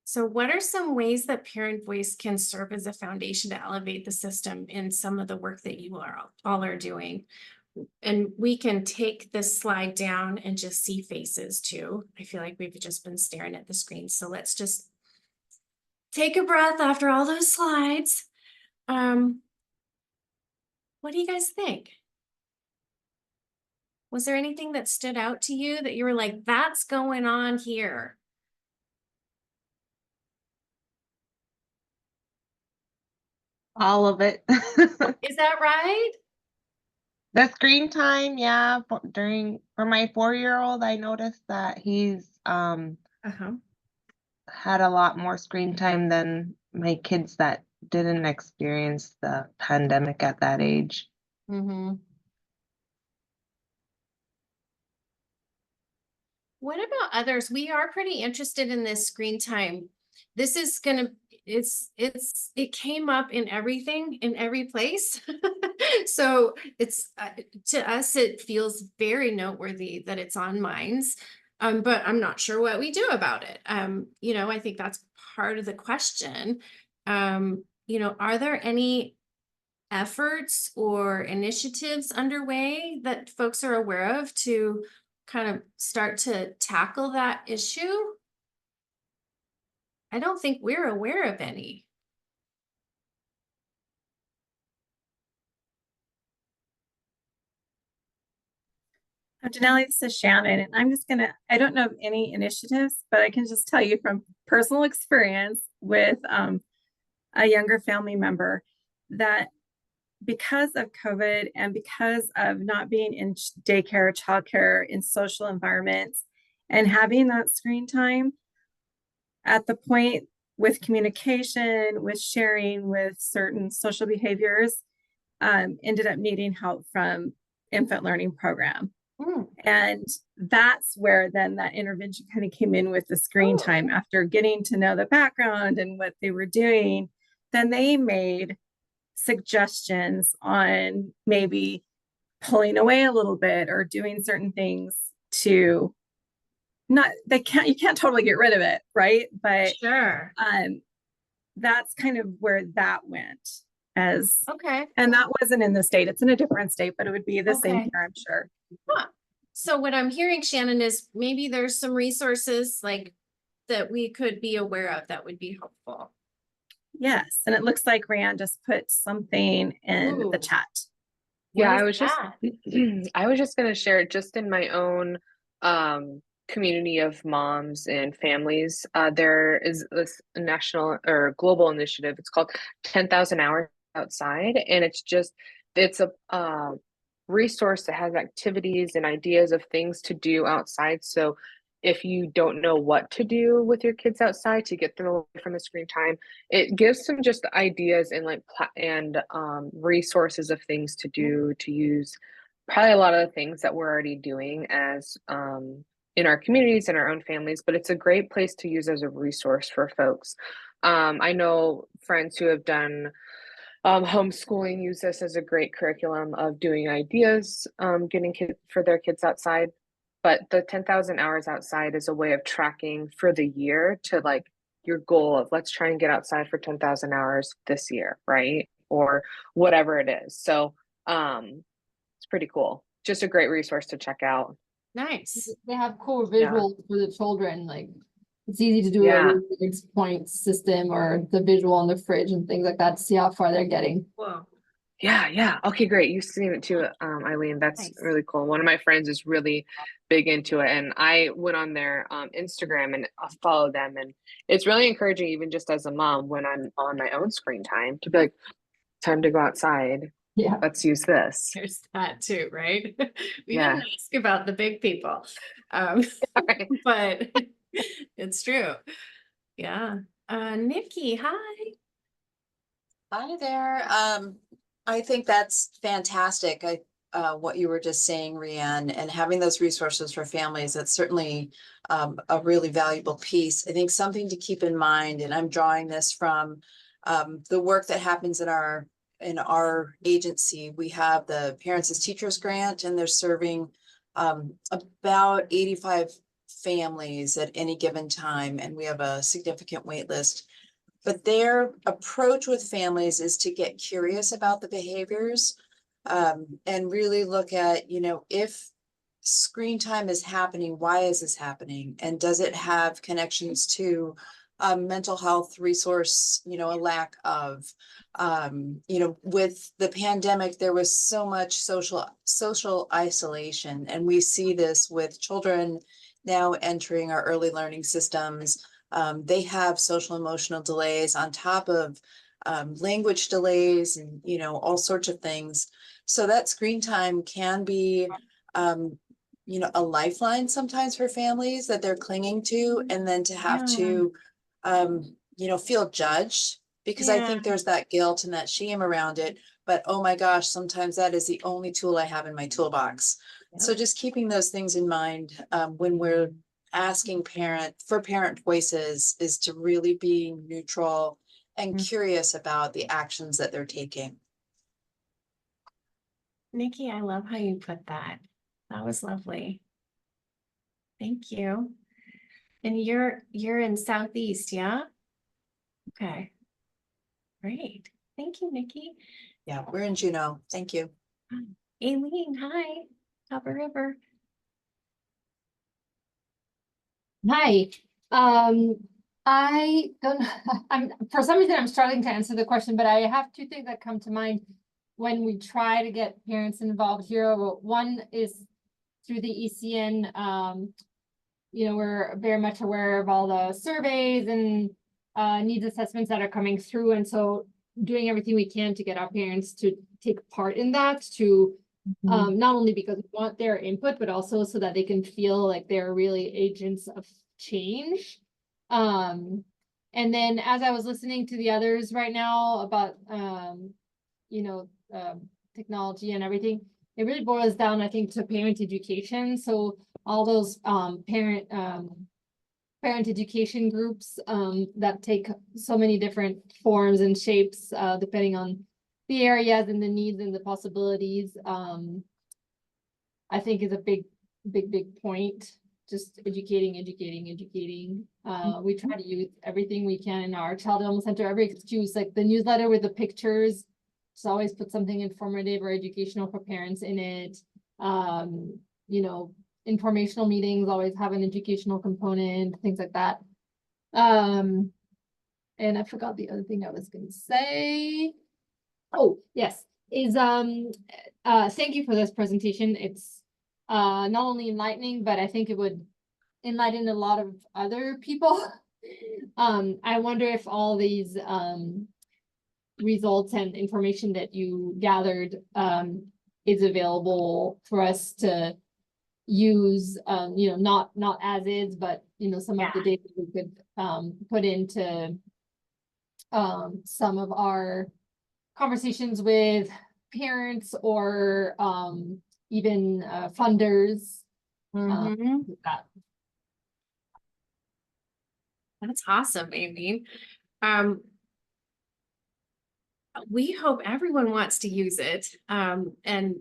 So what are some ways that parent voice can serve as a foundation to elevate the system in some of the work that you all are doing? And we can take this slide down and just see faces too. I feel like we've just been staring at the screen. So let's just take a breath after all those slides. What do you guys think? Was there anything that stood out to you that you were like, that's going on here? All of it. Is that right? The screen time, yeah, for my 4-year-old, I noticed that he's Uh-huh. had a lot more screen time than my kids that didn't experience the pandemic at that age. Mm-hmm. What about others? We are pretty interested in this screen time. This is it came up in everything, in every place. So it's, to us, it feels very noteworthy that it's on minds. But I'm not sure what we do about it. I think that's part of the question. Are there any efforts or initiatives underway that folks are aware of to kind of start to tackle that issue? I don't think we're aware of any. Denali, this is Shannon, and I don't know of any initiatives, but I can just tell you from personal experience with a younger family member that because of COVID and because of not being in daycare, childcare, in social environments, and having that screen time at the point with communication, with sharing, with certain social behaviors, ended up needing help from infant learning program. And that's where then that intervention kind of came in with the screen time. After getting to know the background and what they were doing, then they made suggestions on maybe pulling away a little bit or doing certain things to you can't totally get rid of it, right? But Sure. that's kind of where that went Okay. and that wasn't in the state, it's in a different state, but it would be the same Okay. here, I'm sure. Huh. So what I'm hearing, Shannon, is maybe there's some resources like that we could be aware of that would be helpful. Yes, and it looks like Rand just put something in the Ooh. chat. What Yeah, is I was just that? I was just gonna share just in my own community of moms and families. There is this national or global initiative. It's called 10,000 Hours Outside, and it's a resource that has activities and ideas of things to do outside. So if you don't know what to do with your kids outside to get them away from the screen time, it gives some just ideas and like resources of things to do, to use. Probably a lot of the things that we're already doing as in our communities and our own families, but it's a great place to use as a resource for folks. I know friends who have done homeschooling use this as a great curriculum of doing ideas, getting kids for their kids outside. But the 10,000 hours outside is a way of tracking for the year to like your goal of let's try and get outside for 10,000 hours this year, right? Or whatever it is. So it's pretty cool. Just a great resource to check out. Nice. They have cool Yeah. visuals for the children, like it's easy to do Yeah. a rewards point system or the visual on the fridge and things like that to see how far they're getting. Whoa. Yeah. Okay, great. You've seen it too, Eileen. That's Nice. really cool. One of my friends is really big into it, and I went on their Instagram and follow them, and it's really encouraging, even just as a mom, when I'm on my own screen time, to be like, time to go outside. Yeah. Let's use this. There's that too, right? We Yeah. didn't ask about the big people. Um, Right. but it's true. Yeah. Nikki, hi. Hi there. I think that's fantastic. What you were just saying, Rianne, and having those resources for families, that's certainly a really valuable piece. I think something to keep in mind, and I'm drawing this from the work that happens in our agency. We have the Parents as Teachers grant, and they're serving about 85 families at any given time, and we have a significant wait list. But their approach with families is to get curious about the behaviors and really look at, if screen time is happening, why is this happening? And does it have connections to mental health resource, a lack of, with the pandemic, there was so much social isolation. And we see this with children now entering our early learning systems. They have social emotional delays on top of language delays and, all sorts of things. So that screen time can be, a lifeline sometimes for families that they're clinging to, and then to have to, feel judged, because I think there's that guilt and that shame around it. But oh my gosh, sometimes that is the only tool I have in my toolbox. So just keeping those things in mind when we're asking parent voices is to really be neutral and curious about the actions that they're taking. Nikki, I love how you put that. That was lovely. Thank you. And you're in Southeast, yeah? Okay. Great. Thank you, Nikki. Yeah, we're in Juneau. Thank you. Aileen, hi. Copper River. Hi. I don't, for some reason I'm struggling to answer the question, but I have two things that come to mind when we try to get parents involved here. One is through the ECN. We're very much aware of all the surveys and needs assessments that are coming through. And so doing everything we can to get our parents to take part in that, to not only because we want their input, but also so that they can feel like they're really agents of change. And then as I was listening to the others right now about, technology and everything, it really boils down, I think, to parent education. So all those parent education groups that take so many different forms and shapes depending on the areas and the needs and the possibilities, I think is a big point. Just educating. We try to use everything we can in our child development center, every excuse, like the newsletter with the pictures, just always put something informative or educational for parents in it. Informational meetings always have an educational component, things like that. And I forgot the other thing I was going to say. Oh, yes, is thank you for this presentation. It's not only enlightening, but I think it would enlighten a lot of other people. I wonder if all these results and information that you gathered is available for us to use, not as is, but, some of the data we could, put into some of our conversations with parents or, even, funders. With that. That's awesome, Amy. We hope everyone wants to use it. And,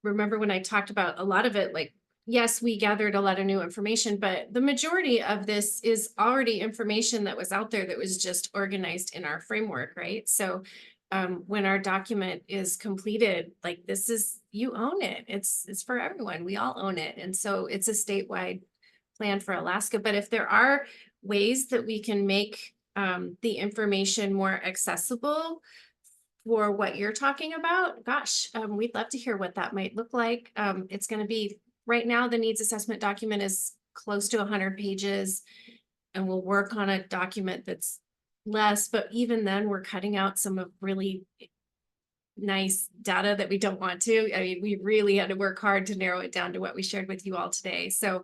remember when I talked about a lot of it, like, yes, we gathered a lot of new information, but the majority of this is already information that was out there that was just organized in our framework, right? So when our document is completed, like you own it. It's for everyone. We all own it. And so it's a statewide plan for Alaska. But if there are ways that we can make the information more accessible for what you're talking about, gosh, we'd love to hear what that might look like. It's going to be, right now, the needs assessment document is close to 100 pages, and we'll work on a document that's less, but even then we're cutting out some of really nice data that we don't want to. I mean, we really had to work hard to narrow it down to what we shared with you all today. So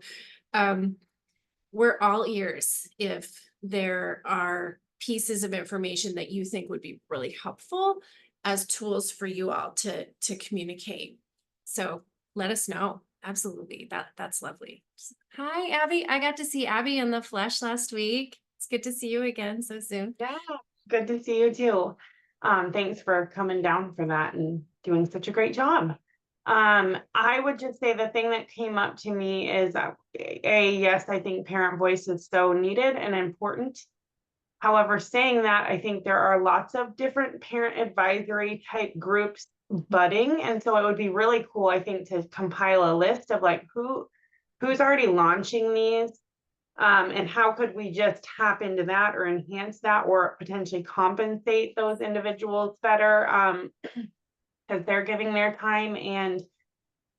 we're all ears if there are pieces of information that you think would be really helpful as tools for you all to communicate. So let us know. Absolutely. That's lovely. Hi, Abby. I got to see Abby in the flesh last week. It's good to see you again so soon. Yeah, good to see you too. Thanks for coming down for that and doing such a great job. I would just say the thing that came up to me is yes, I think parent voice is so needed and important. However, saying that, I think there are lots of different parent advisory type groups budding. And so it would be really cool, I think, to compile a list of like who's already launching these. And how could we just tap into that or enhance that or potentially compensate those individuals better because they're giving their time. And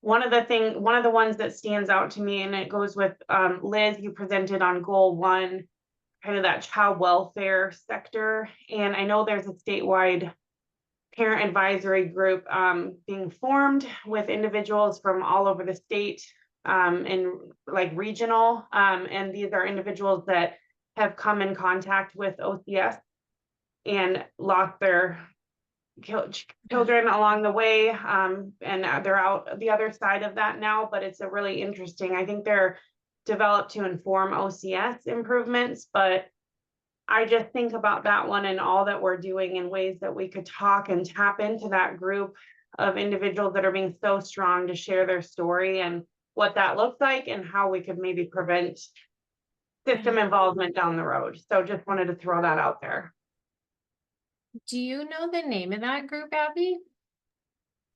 one of the ones that stands out to me, and it goes with Liz, you presented on goal 1, kind of that child welfare sector. And I know there's a statewide parent advisory group being formed with individuals from all over the state and like regional. And these are individuals that have come in contact with OCS and lost their children along the way. And they're out the other side of that now, but it's a really interesting, I think they're developed to inform OCS improvements, but I just think about that one and all that we're doing in ways that we could talk and tap into that group of individuals that are being so strong to share their story and what that looks like and how we could maybe prevent system involvement down the road. So just wanted to throw that out there. Do you know the name of that group, Abby?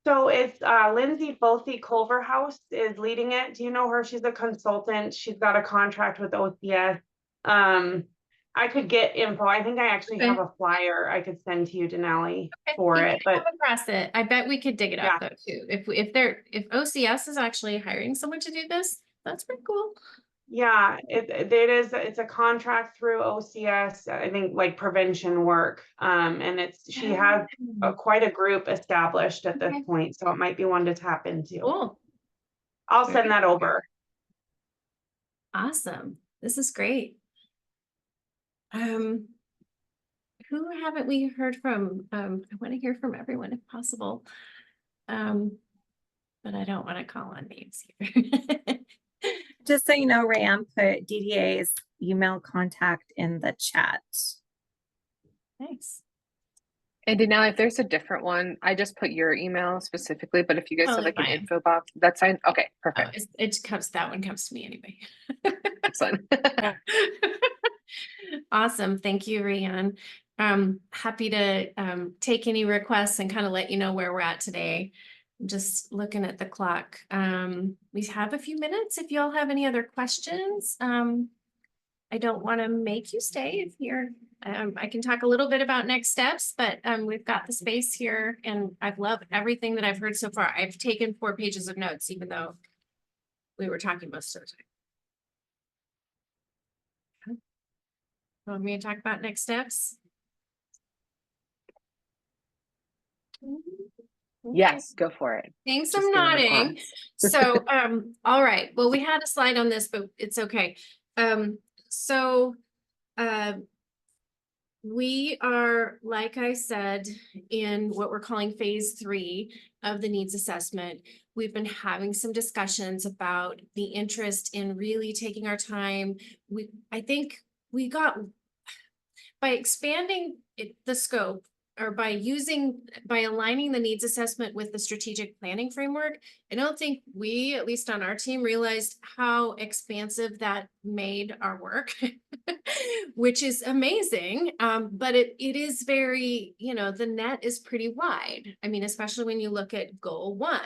So it's Lindsay Folsey Culverhouse is leading it. Do you know her? She's a consultant. She's got a contract with OCS. I could get info. I think I actually have a flyer I could send to you, Denali, for it. But come across it. I bet we could dig it up though too. If OCS is actually hiring someone to do this, that's pretty cool. Yeah, it's a contract through OCS, I think, like prevention work. And she has quite a group established at this point, so it might be one to tap into. Cool. I'll send that over. Awesome. This is great. Who haven't we heard from? I want to hear from everyone if possible. But I don't want to call on names here. Just so you know, Ram put DDA's email contact in the chat. Thanks. And now if there's a different one, I just put your email specifically, but if you guys have like an fine. info box, that's fine. Okay, perfect. That one comes to me anyway. Excellent. Awesome. Thank you, Rian. Happy to take any requests and kind of let you know where we're at today. I'm just looking at the clock. We have a few minutes if y'all have any other questions. I don't want to make you stay if you're, I can talk a little bit about next steps, but we've got the space here and I've loved everything that I've heard so far. I've taken 4 pages of notes, even though we were talking most of the time. Want me to talk about next steps? Yes, go for it. Thanks, Just I'm giving the nodding. claps. So, all right, well, we had a slide on this, but it's okay. So, we are, like I said, in what we're calling phase 3 of the needs assessment. We've been having some discussions about the interest in really taking our time. I think we got, by expanding the scope, or by aligning the needs assessment with the strategic planning framework, I don't think we, at least on our team, realized how expansive that made our work, which is amazing. But it is very, the net is pretty wide. I mean, especially when you look at goal 1,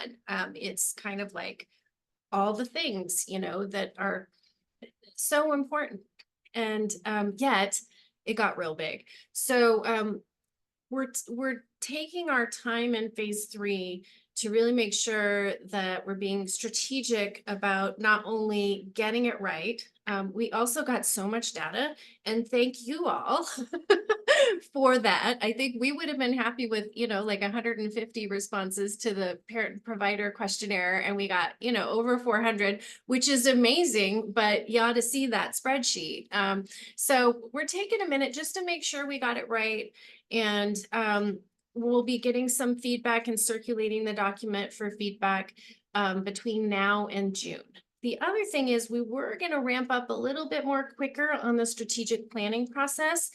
it's kind of like all the things, that are so important. And yet it got real big. So we're taking our time in phase 3 to really make sure that we're being strategic about not only getting it right. We also got so much data, and thank you all for that. I think we would have been happy with, like 150 responses to the parent provider questionnaire, and we got, over 400, which is amazing, but you ought to see that spreadsheet. So we're taking a minute just to make sure we got it right. And we'll be getting some feedback and circulating the document for feedback between now and June. The other thing is we were going to ramp up a little bit more quicker on the strategic planning process,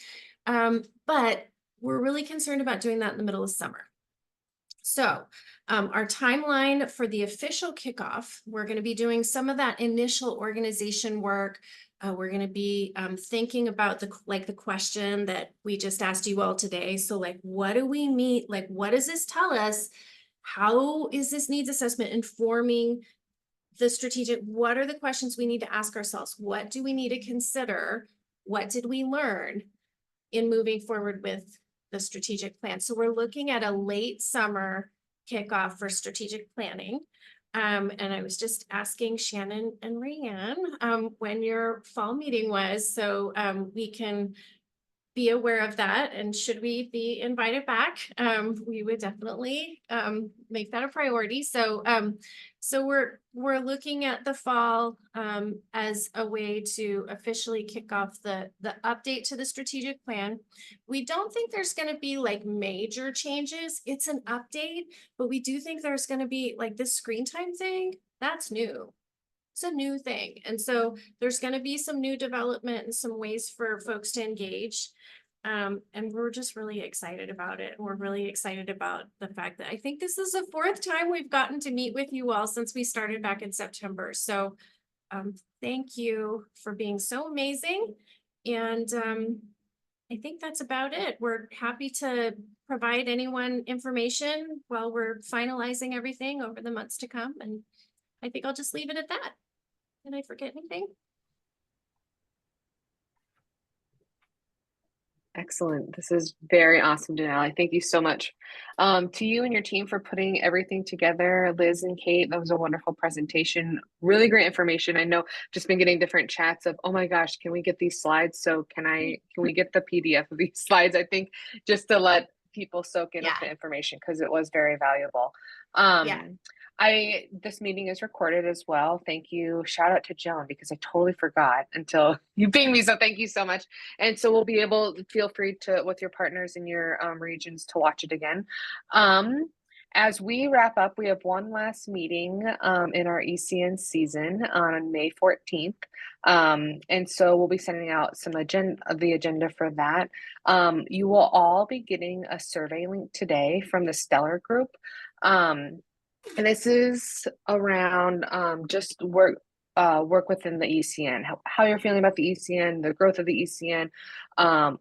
but we're really concerned about doing that in the middle of summer. So our timeline for the official kickoff, we're going to be doing some of that initial organization work. We're going to be thinking about the question that we just asked you all today. So like, what do we mean? Like, what does this tell us? How is this needs assessment informing the strategic? What are the questions we need to ask ourselves? What do we need to consider? What did we learn in moving forward with the strategic plan? So we're looking at a late summer kickoff for strategic planning. And I was just asking Shannon and Rayanne when your fall meeting was, so we can be aware of that. And should we be invited back, we would definitely make that a priority. So so we're looking at the fall as a way to officially kick off the update to the strategic plan. We don't think there's going to be like major changes. It's an update, but we do think there's going to be like this screen time thing. That's new. It's a new thing. And so there's going to be some new development and some ways for folks to engage. And we're just really excited about it. We're really excited about the fact that I think this is the 4th time we've gotten to meet with you all since we started back in September. So thank you for being so amazing. And I think that's about it. We're happy to provide anyone information while we're finalizing everything over the months to come. And I think I'll just leave it at that. Did I forget anything? Excellent. This is very awesome, Denali. Thank you so much to you and your team for putting everything together. Liz and Kate, that was a wonderful presentation. Really great information. I know just been getting different chats of, oh my gosh, can we get these slides? So can we get the PDF of these slides? I think just to let people soak in with the information, because it was very valuable. This meeting is recorded as well. Thank you. Shout out to Joan, because I totally forgot until you pinged me. So thank you so much. And so we'll be able to feel free to, with your partners in your regions, to watch it again. As we wrap up, we have one last meeting in our ECN season on May 14th. And so we'll be sending out the agenda for that. You will all be getting a survey link today from the Stellar Group. And this is around just work within the ECN, how you're feeling about the ECN, the growth of the ECN,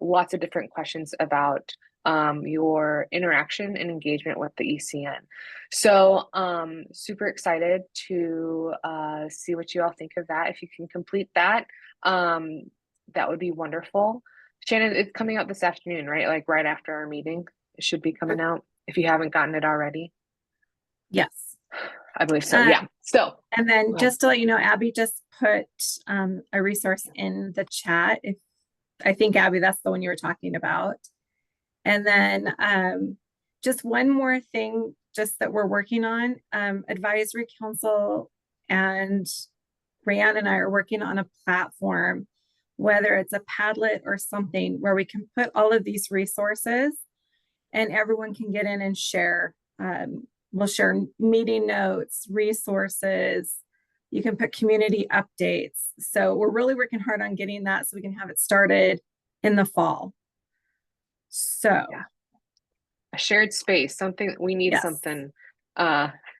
lots of different questions about your interaction and engagement with the ECN. So super excited to see what you all think of that. If you can complete that, that would be wonderful. Shannon, it's coming out this afternoon, right? Like right after our meeting, it should be coming out if you haven't gotten it already. Yes. I believe so. Yeah. So, and then just to let you know, Abby just put a resource in the chat. If I think, Abby, that's the one you were talking about. And then just one more thing just that we're working on. Advisory Council and Rhiannon and I are working on a platform, whether it's a Padlet or something, where we can put all of these resources and everyone can get in and share. We'll share meeting notes, resources. You can put community updates. So we're really working hard on getting that so we can have it started in the fall. So Yeah. A shared space, something we need. Yes. Something.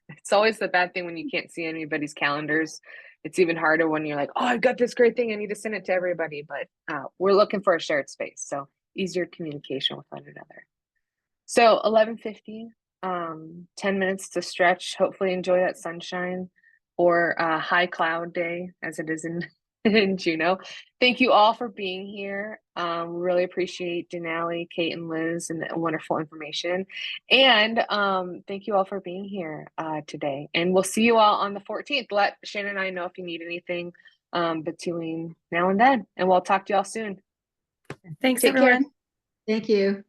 It's always the bad thing when you can't see anybody's calendars. It's even harder when you're like, oh, I've got this great thing, I need to send it to everybody. But we're looking for a shared space, so easier communication with one another. So 11:50, 10 minutes to stretch. Hopefully enjoy that sunshine or high cloud day as it is in Juneau. Thank you all for being here. Really appreciate Denali, Kate, and Liz, and the wonderful information. And thank you all for being here today. And we'll see you all on the 14th. Let Shannon and I know if you need anything between now and then. And we'll talk to you all soon. thanks, Take care. everyone. Thank you.